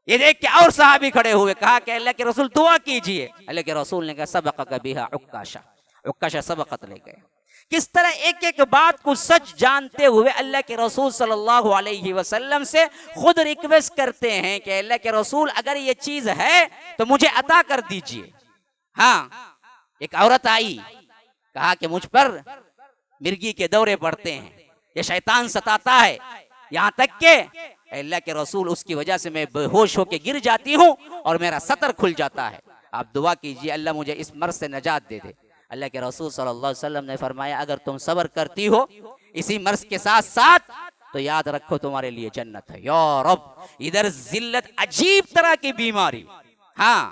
ये देख के और साहबी खड़े हुए। कहा कि अल्लाह के रसूल दुआ कीजिए। अल्लाह के रसूल ने कहा सबक़ बिहा उक्काशा, उक्काशा सबक़त ले गए। किस तरह एक एक बात को सच जानते हुए अल्लाह के रसूल सल्लल्लाहु अलैहि वसल्लम से खुद रिक्वेस्ट करते हैं कि अल्लाह के रसूल अगर ये चीज है तो मुझे अता कर दीजिए। हाँ, एक औरत आई, कहा कि मुझ पर मिर्गी के दौरे पड़ते हैं, ये शैतान सताता है, यहाँ तक के अल्लाह के रसूल उसकी वजह से मैं बेहोश होकर गिर जाती हूँ और मेरा सतर खुल जाता है। आप दुआ कीजिए अल्लाह मुझे इस मर्ज से नजात दे दे। अल्लाह के रसूल सल्लल्लाहु अलैहि वसल्लम ने फरमाया अगर तुम सब्र करती हो इसी मर्ज के साथ साथ तो याद रखो तुम्हारे लिए जन्नत है। या रब, इधर जिल्लत, अजीब तरह की बीमारी। हाँ,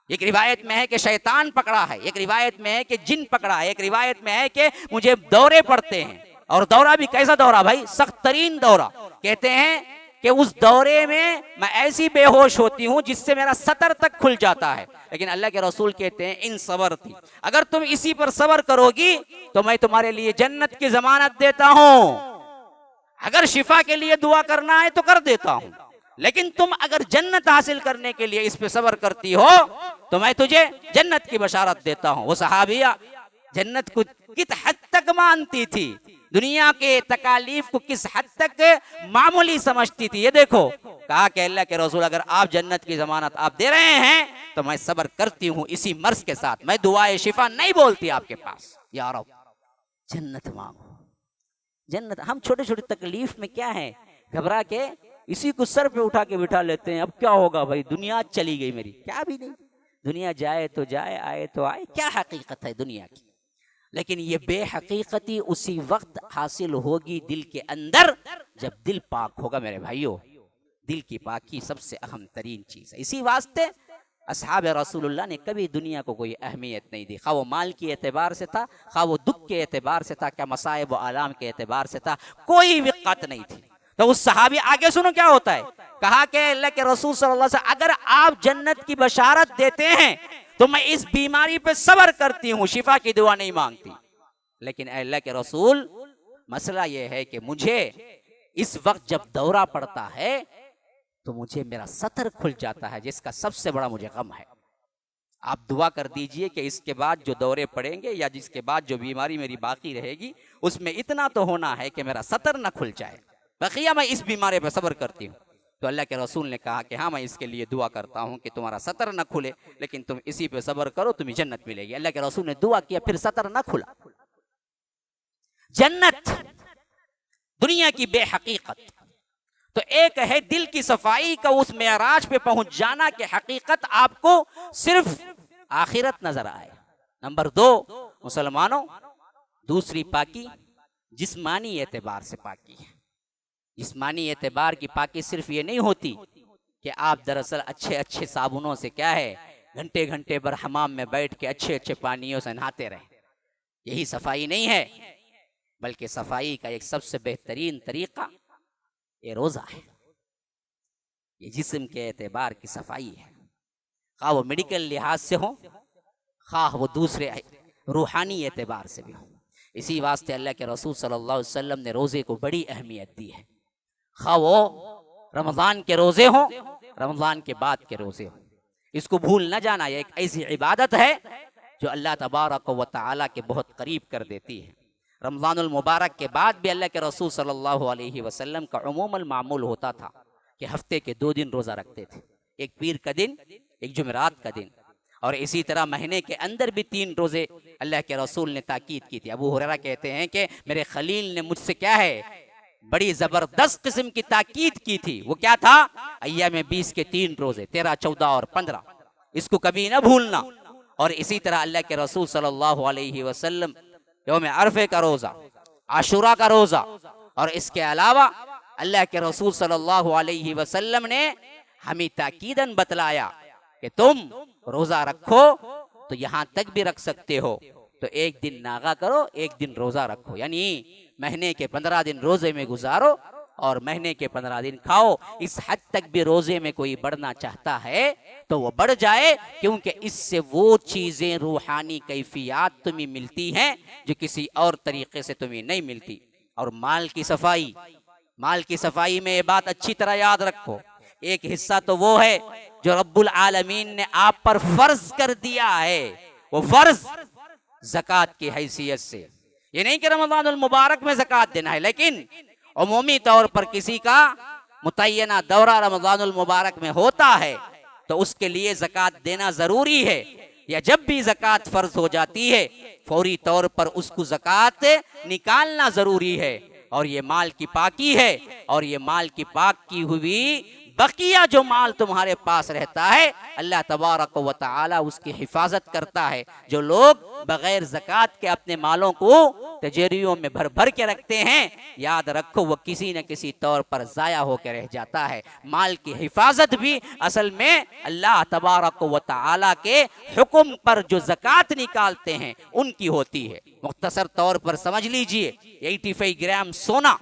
एक रिवायत में है कि शैतान पकड़ा है, एक रिवायत में है कि जिन पकड़ा है, एक रिवायत में है कि मुझे दौरे पड़ते हैं। और दौरा भी कैसा दौरा भाई? सख्त तरीन दौरा। कहते हैं कि उस दौरे में मैं ऐसी बेहोश होती हूँ जिससे मेरा सतर तक खुल जाता है। लेकिन अल्लाह के रसूल कहते हैं इन सबर थी, अगर तुम इसी पर सबर करोगी तो मैं तुम्हारे लिए जन्नत की जमानत देता हूँ। अगर शिफा के लिए दुआ करना है तो कर देता हूँ, लेकिन तुम अगर जन्नत हासिल करने के लिए इस पे सबर करती हो तो मैं तुझे जन्नत की बशारत देता हूँ। वो सहाबिया जन्नत को किस हद तक मानती थी, दुनिया के तकालीफ को किस हद तक मामूली समझती थी। ये देखो, कहा कि अल्लाह के रसूल अगर आप जन्नत की जमानत आप दे रहे हैं तो मैं सब्र करती हूँ इसी मर्ज के साथ। मैं दुआए शिफा नहीं बोलती आपके पास। या रब, जन्नत मांगो, जन्नत। हम छोटे छोटे तकलीफ में क्या है, घबरा के इसी को सर पे उठा के बिठा लेते हैं। अब क्या होगा भाई, दुनिया चली गई मेरी, क्या भी नहीं, दुनिया जाए तो जाए, आए तो आए, क्या हकीकत है दुनिया की। लेकिन ये बेहकीकती उसी वक्त हासिल होगी दिल के अंदर जब दिल पाक होगा। मेरे भाइयों, दिल की पाकी सबसे अहम तरीन चीज है। इसी वास्ते असहाब रसूलुल्लाह ने कभी दुनिया को कोई अहमियत नहीं दी, खा वो माल के एतबार से था, खा वो दुख के एतबार से था, क्या मसाइब व आलाम के एतबार से था, कोई विक़्क़त नहीं थी। तो उस सहाबी, आगे सुनो क्या होता है। कहा कि अल्लाह के रसूल सल्लल्लाहु अलैहि वसल्लम अगर आप जन्नत की बशारत देते हैं तो मैं इस बीमारी पे सब्र करती हूँ, शिफा की दुआ नहीं मांगती। लेकिन अल्लाह के रसूल, मसला यह है कि मुझे इस वक्त जब दौरा पड़ता है तो मुझे मेरा सतर खुल जाता है, जिसका सबसे बड़ा मुझे गम है। आप दुआ कर दीजिए कि इसके बाद जो दौरे पड़ेंगे या जिसके बाद जो बीमारी मेरी बाकी रहेगी उसमें इतना तो होना है कि मेरा सतर न खुल जाए, बकिया मैं इस बीमारी पर सब्र करती हूँ। तो अल्लाह के रसूल ने कहा कि हाँ, मैं इसके लिए दुआ करता हूँ कि तुम्हारा सतर न खुले, लेकिन तुम इसी पे सब्र करो, तुम्हें जन्नत मिलेगी। अल्लाह के रसूल ने दुआ किया, फिर सतर न खुला। जन्नत दुनिया की बेहकीकत तो एक है दिल की सफाई का, उस मेराज पे पहुंच जाना कि हकीकत आपको सिर्फ आखिरत नजर आए। नंबर 2 मुसलमानों, दूसरी पाकी जिस्मानी एतबार से पाकी है। जिस्मानी एतबार की पाकी सिर्फ ये नहीं होती कि आप दरअसल अच्छे अच्छे साबुनों से क्या है घंटे घंटे भर हमाम में बैठ के अच्छे अच्छे पानियों से नहाते रहे, यही सफाई नहीं है। बल्कि सफाई का एक सबसे बेहतरीन तरीका ये रोज़ा है। ये जिस्म के एतबार की सफाई है, खा वो मेडिकल लिहाज से हो, खा वो दूसरे रूहानी एतबार से भी हो। इसी वास्ते अल्लाह के रसूल सल्लल्लाहु अलैहि वसल्लम ने रोज़े को बड़ी अहमियत दी है, खा वो रमज़ान के रोज़े हो, रमज़ान के बाद के रोज़े हो। इसको भूल न जाना, ये एक ऐसी इबादत है जो अल्लाह तबारक व तआला के बहुत करीब कर देती है। रमज़ानुल मुबारक के बाद भी अल्लाह के रसूल सल्लल्लाहु अलैहि वसल्लम का उमूमन मामूल होता था कि हफ्ते के 2 दिन रोज़ा रखते थे, एक पीर का दिन, एक जुमेरात का दिन। और इसी तरह महीने के अंदर भी 3 रोज़े अल्लाह के रसूल ने ताकीद की थी। अबू हुरैरा कहते हैं कि मेरे खलील ने मुझसे क्या है, बड़ी ज़बरदस्त किस्म की ताकीद की थी। वो क्या था? अय्याम 20 के 3 रोज़े, 13, 14 और 15, इसको कभी ना भूलना। और इसी तरह अल्लाह के रसूल सल्लल्लाहु अलैहि वसल्लम यौम अरफे का रोज़ा, आशुरा का रोज़ा, और इसके अलावा अल्लाह के रसूल सल्लल्लाहु अलैहि वसल्लम ने हमें ताकीदन बतलाया कि तुम रोज़ा रखो तो यहाँ तक भी रख सकते हो, तो एक दिन नागा करो, एक दिन रोज़ा रखो, यानी महीने के 15 दिन रोज़े में गुजारो और महीने के 15 दिन खाओ। इस हद तक भी रोज़े में कोई बढ़ना चाहता है तो वो बढ़ जाए, क्योंकि इससे वो चीज़ें रूहानी कैफियत तुम्हें मिलती हैं जो किसी और तरीके से तुम्हें नहीं मिलती। और माल की सफाई, माल की सफाई में ये बात अच्छी तरह याद रखो, एक हिस्सा तो वो है जो रब्बुल आलमीन ने आप पर फर्ज कर दिया है, वो फर्ज ज़कात की हैसियत से। ये नहीं कि रमज़ानुल मुबारक में ज़कात देना है, लेकिन उमूमी तौर पर किसी का मुतय्यना दौरा रमज़ानुल मुबारक में होता है तो उसके लिए ज़कात देना ज़रूरी है। या जब भी ज़कात फ़र्ज हो जाती है फौरी तौर पर उसको ज़कात निकालना ज़रूरी है। और ये माल की पाकी है, और ये माल की पाक की हुई बकिया जो माल तुम्हारे पास रहता है अल्लाह तबारक व तआला उसकी हिफाजत करता है। जो लोग बगैर ज़कात के अपने मालों को तिजोरियों में भर भर के रखते हैं, याद रखो वो किसी न किसी तौर पर ज़ाया होकर रह जाता है। माल की हिफाजत भी असल में अल्लाह तबारक व तआला के हुक्म पर जो ज़कात निकालते हैं उनकी होती है। मुख्तसर तौर पर समझ लीजिए, 85 ग्राम सोना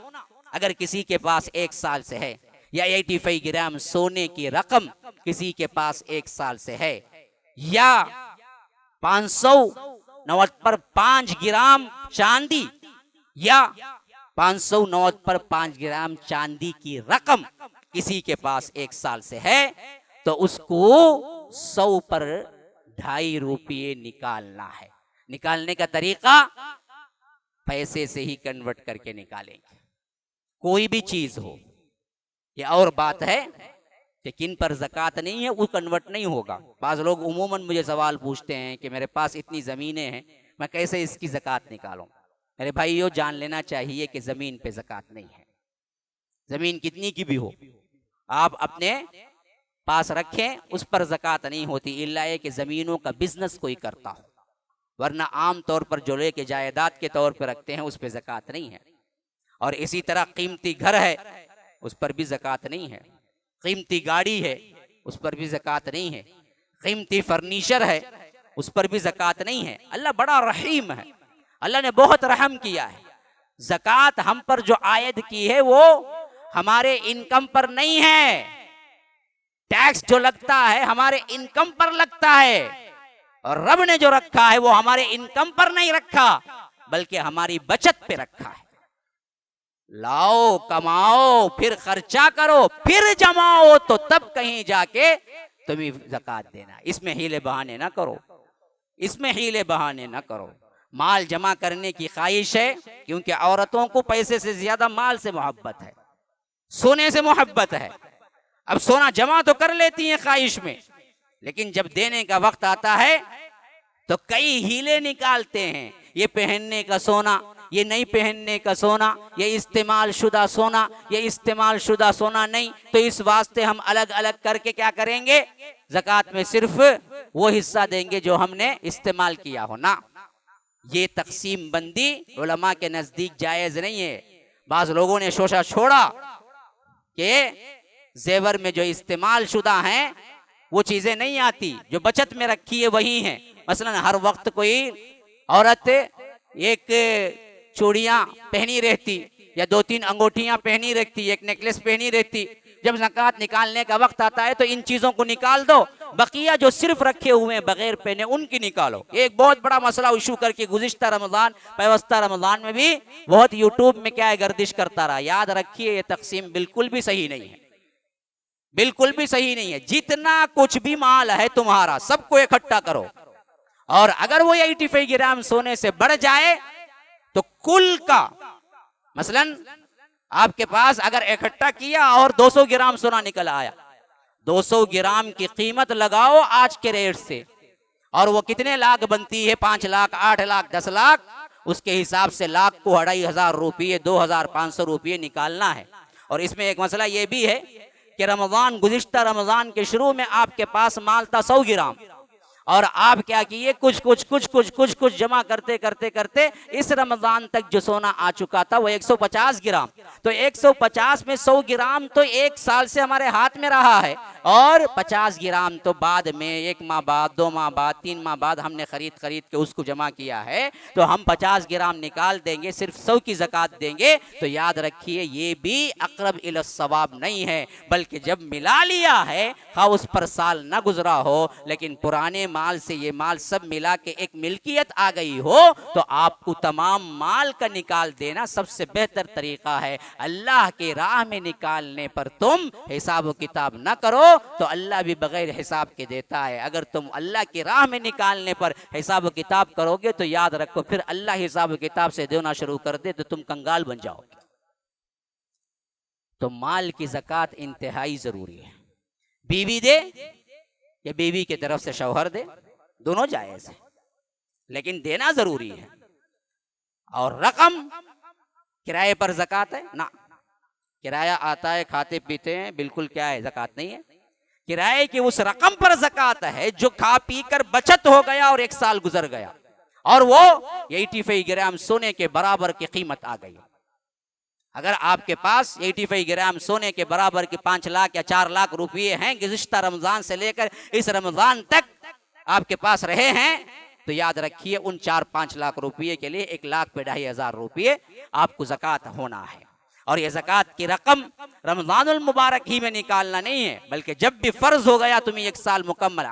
अगर किसी के पास 1 साल से है, या 85 ग्राम सोने की रकम किसी के पास 1 साल से है, या 500 नोट पर 5 ग्राम चांदी, या 500 नोट पर 5 ग्राम चांदी की रकम किसी के पास 1 साल से है, तो उसको 100 पर 2.5 रुपये निकालना है। निकालने का तरीका पैसे से ही कन्वर्ट करके निकालेंगे, कोई भी चीज हो। ये और बात है कि किन पर ज़कात नहीं है वो कन्वर्ट नहीं होगा। बाज़ लोग उमूमन मुझे सवाल पूछते हैं कि मेरे पास इतनी ज़मीनें हैं, मैं कैसे इसकी ज़कात निकालूं। मेरे भाइयों, जान लेना चाहिए कि ज़मीन पे ज़कात नहीं है। ज़मीन कितनी की भी हो आप अपने पास रखें, उस पर ज़कात नहीं होती, इल्ला ये कि ज़मीनों का बिजनेस कोई करता हो, वरना आम तौर पर जो लेके जायदाद के तौर पर रखते हैं उस पर ज़कात नहीं है। और इसी तरह कीमती घर है उस पर भी ज़कात नहीं है, कीमती गाड़ी है उस पर भी ज़कात नहीं है, कीमती फर्नीचर है उस पर भी ज़कात नहीं है। अल्लाह बड़ा रहीम है, अल्लाह ने बहुत रहम किया है। ज़कात हम पर जो आयद की है वो हमारे इनकम पर नहीं है, टैक्स जो लगता है हमारे इनकम पर लगता है, और रब ने जो रखा है वो हमारे इनकम पर नहीं रखा बल्कि हमारी बचत पे रखा है। लाओ, कमाओ, फिर खर्चा करो, फिर जमाओ, तो तब कहीं जाके तुम्हें ज़कात देना। इसमें हीले बहाने ना करो, इसमें हीले बहाने ना करो। माल जमा करने की ख्वाहिश है, क्योंकि औरतों को पैसे से ज्यादा माल से मोहब्बत है, सोने से मोहब्बत है। अब सोना जमा तो कर लेती हैं ख्वाहिश में, लेकिन जब देने का वक्त आता है तो कई हीले निकालते हैं। ये पहनने का सोना, ये नहीं पहनने का सोना, ये इस्तेमाल शुदा सोना, ये इस्तेमाल शुदा सोना नहीं, तो इस वास्ते हम अलग अलग करके क्या करेंगे, ज़कात में सिर्फ वो हिस्सा देंगे जो हमने इस्तेमाल किया हो ना। ये तकसीम बंदी उलमा के नजदीक जायज नहीं है। बाज लोगों ने शोशा छोड़ा कि जेवर में जो इस्तेमाल शुदा हैं वो चीजें नहीं आती, जो बचत में रखी है वही है। मसलन हर वक्त कोई औरत एक चूड़ियां पहनी रहती या 2-3 अंगूठियां पहनी रहती, एक नेकलेस पहनी रहती। जब ज़कात निकालने का वक्त आता है तो इन चीजों को निकाल दो, बकिया जो सिर्फ रखे हुए हैं बगैर पहने उनकी निकालो। एक बहुत बड़ा मसला इशू करके गुज़िश्ता रमजान, पैवस्ता रमजान में भी बहुत यूट्यूब में क्या है गर्दिश करता रहा। याद रखिए ये तकसीम बिल्कुल भी सही नहीं है, बिल्कुल भी सही नहीं है। जितना कुछ भी माल है तुम्हारा सबको इकट्ठा करो, और अगर वो 85 ग्राम सोने से बढ़ जाए तो कुल का, मसलन आपके पास अगर इकट्ठा किया और 200 ग्राम सोना निकल आया, 200 ग्राम की कीमत लगाओ आज के रेट से, और वो कितने लाख बनती है, 5 लाख, 8 लाख, 10 लाख, उसके हिसाब से लाख को 2500 रुपये, 2500 रुपये निकालना है। और इसमें एक मसला ये भी है कि रमजान, गुज़िश्ता रमजान के शुरू में आपके पास माल था 100 ग्राम, और आप क्या किए, कुछ जमा करते करते करते इस रमजान तक जो सोना आ चुका था वो 150 ग्राम। तो 150 में 100 ग्राम तो 1 साल से हमारे हाथ में रहा है, और 50 ग्राम तो बाद में 1 माह बाद, 2 माह बाद, 3 माह बाद हमने खरीद के उसको जमा किया है। तो हम 50 ग्राम निकाल देंगे, सिर्फ 100 की ज़कात देंगे। तो याद रखिए ये भी अक़रब इला सवाब नहीं है, बल्कि जब मिला लिया है, हाँ उस पर साल ना गुजरा हो, लेकिन पुराने माल से ये माल सब मिला के एक मिल्कियत आ गई हो, तो आपको तमाम माल का निकाल देना सबसे बेहतर तरीका है। अल्लाह के राह में निकालने पर तुम हिसाब किताब ना करो तो अल्लाह भी बगैर हिसाब के देता है। अगर तुम अल्लाह की राह में निकालने पर हिसाब किताब करोगे तो याद रखो फिर अल्लाह हिसाब किताब से देना शुरू कर दे तो तुम कंगाल बन जाओगे। तो माल की ज़कात इंतहाई जरूरी है। बीवी दे या बीवी की तरफ से शौहर दे, दोनों जायज है, लेकिन देना जरूरी है। और रकम, किराए पर ज़कात है ना, किराया आता है, खाते पीते हैं, बिल्कुल क्या है, ज़कात नहीं है। किराए की उस रकम पर ज़कात है जो खा पी कर बचत हो गया और 1 साल गुजर गया और वो 85 ग्राम सोने के बराबर की कीमत आ गई। अगर आपके पास 85 ग्राम सोने के बराबर की 5 लाख या 4 लाख रुपये हैं, गुज़िश्ता रमजान से लेकर इस रमजान तक आपके पास रहे हैं, तो याद रखिए उन 4-5 लाख रुपये के लिए 1,02,500 रुपये आपको ज़कात होना है। और ये ज़कात की रकम रमज़ानुल मुबारक ही में निकालना नहीं है, बल्कि जब भी फर्ज हो गया तुम्हें 1 साल मुकम्मल,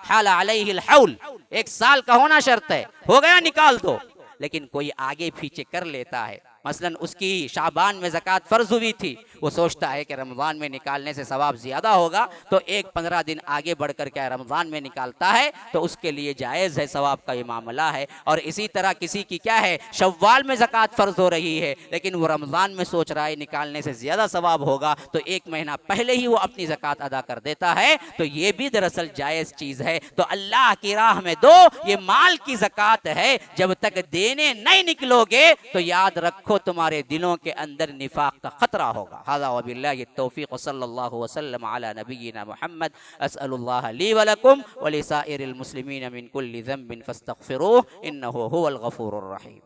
हाल अलैहिल हौल, 1 साल का होना शर्त है, हो गया निकाल दो। लेकिन कोई आगे पीछे कर लेता है, मसलन उसकी शाबान में ज़कात फ़र्ज हुई थी, वो सोचता है कि रमज़ान में निकालने से सवाब ज़्यादा होगा, तो 15 दिन आगे बढ़कर क्या रमज़ान में निकालता है, तो उसके लिए जायज़ है, सवाब का ये मामला है। और इसी तरह किसी की क्या है, शव्वाल में ज़कात फ़र्ज हो रही है, लेकिन वो रमज़ान में सोच रहा है निकालने से ज़्यादा सवाब होगा, तो 1 महीना पहले ही वो अपनी ज़कात अदा कर देता है। तो ये भी दरअसल जायज़ चीज़ है। तो अल्लाह की राह में दो, ये माल की ज़कात है। जब तक देने नहीं निकलोगे तो याद रखो तुम्हारे दिलों के अंदर निफाक का खतरा होगा। हाज़ा व बिल्लाहि तौफीक़, सल्लल्लाहु वसल्लम अला नबिय्यिना मुहम्मद। अस्अलुल्लाह ली व लकुम व लिसाइरिल मुस्लिमीन मिन कुल्लि ज़ंबिन फस्तग़फिरूह इन्नहु हुवल गफ़ूरुर रहीम।